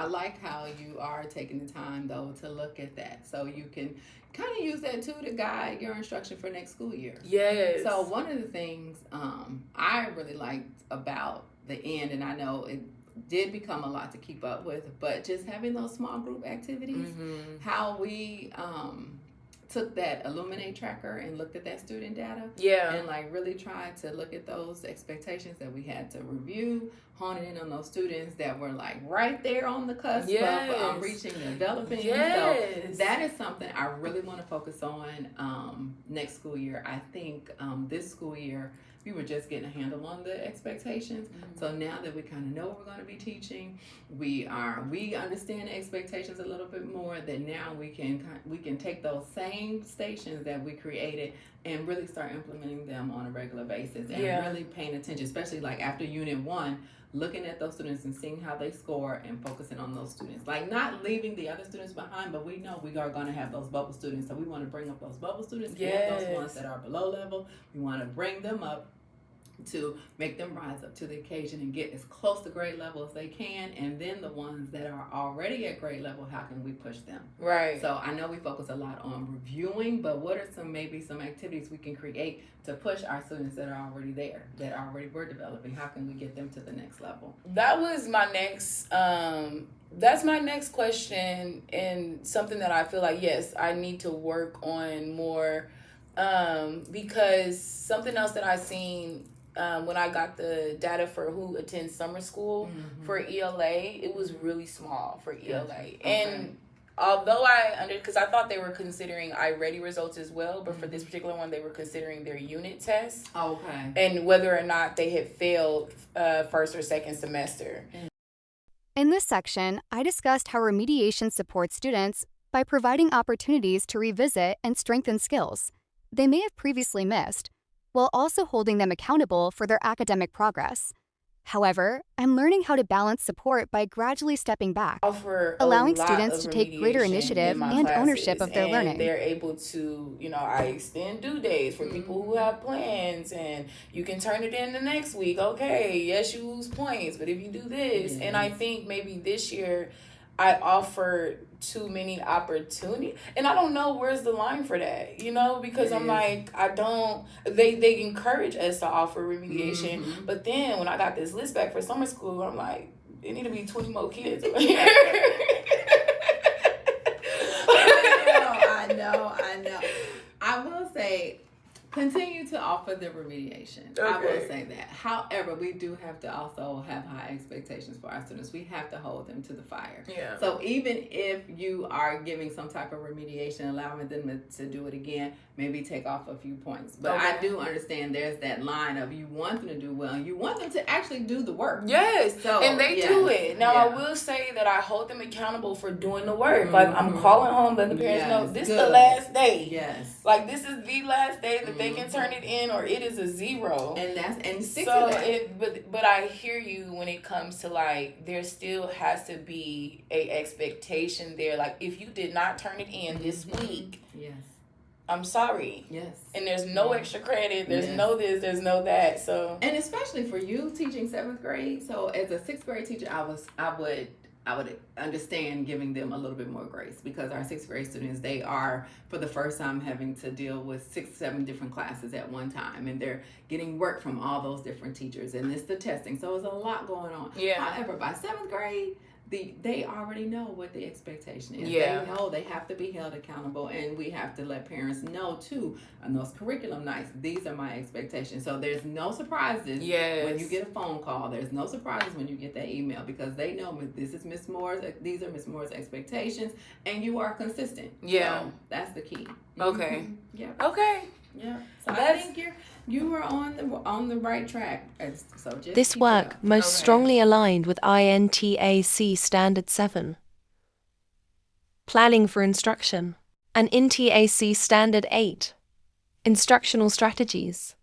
I like how you are taking the time though to look at that, so you can kind of use that too to guide your instruction for next school year. Yes. So one of the things I really liked about the end, and I know it did become a lot to keep up with, but just having those small group activities, how we took that Illuminate tracker and looked at that student data. Yeah. And like really tried to look at those expectations that we had to review, honing in on those students that were like right there on the cusp of reaching and developing. Yes. So that is something I really want to focus on next school year. I think this school year, we were just getting a handle on the expectations. So now that we kind of know what we're going to be teaching, we understand the expectations a little bit more, that now we can take those same stations that we created and really start implementing them on a regular basis, and really paying attention, especially like after unit 1, looking at those students and seeing how they score and focusing on those students. Like not leaving the other students behind, but we know we are going to have those bubble students. So we want to bring up those bubble students and those ones that are below level. We want to bring them up to make them rise up to the occasion and get as close to grade level as they can. And then the ones that are already at grade level, how can we push them? Right. So I know we focus a lot on reviewing, but what are some activities we can create to push our students that are already there, that already were developing? How can we get them to the next level? That was my next that's my next question, and something that I feel like, yes, I need to work on more, because something else that I seen when I got the data for who attends summer school for ELA, it was really small for ELA. Okay. And although because I thought they were considering iReady results as well, but for this particular one, they were considering their unit test. Okay. And whether or not they had failed first or second semester. In this section, I discussed how remediation supports students by providing opportunities to revisit and strengthen skills they may have previously missed, while also holding them accountable for their academic progress. However, I'm learning how to balance support by gradually stepping back, allowing students to take greater initiative and ownership of their learning. They're able to, I extend due days for people who have plans, and you can turn it in the next week. Okay, yes, you lose points, but if you do this, and I think maybe this year I offered too many opportunities, and I don't know where's the line for that, because I'm like, they encourage us to offer remediation, but then when I got this list back for summer school, I'm like, it need to be 20 more kids over here. I know. I will say, continue to offer the remediation. Okay. I will say that. However, we do have to also have high expectations for our students. We have to hold them to the fire. Yeah. So even if you are giving some type of remediation, allowing them to do it again, maybe take off a few points. But I do understand there's that line of you want them to do well, and you want them to actually do the work. Yes. So, and they do it. Now, I will say that I hold them accountable for doing the work. Like, I'm calling home, letting the parents know this is the last day. Yes. Like, this is the last day that they can turn it in, or it is a 0. And stick to that. But I hear you when it comes to, like, there still has to be a expectation there. Like, if you did not turn it in this week, I'm sorry. Yes. And there's no extra credit. There's no this. There's no that. So. And especially for you teaching 7th grade. So as a 6th grade teacher, I would understand giving them a little bit more grace, because our 6th grade students, they are for the first time having to deal with 6-7 different classes at one time, and they're getting work from all those different teachers, and it's the testing. So there's a lot going on. Yeah. However, by 7th grade, they already know what the expectation is. Yeah. They know they have to be held accountable, and we have to let parents know too on those curriculum nights, these are my expectations. So there's no surprises when you get a phone call. There's no surprises when you get that email, because they know this is Miss Moore's, these are Miss Moore's expectations, and you are consistent. Yeah. So that's the key. Okay. Yeah. Okay. Yeah. So I think you were on the right track. So just this work most strongly aligned with INTAC Standard 7. Planning for Instruction, and INTAC Standard 8. Instructional Strategies.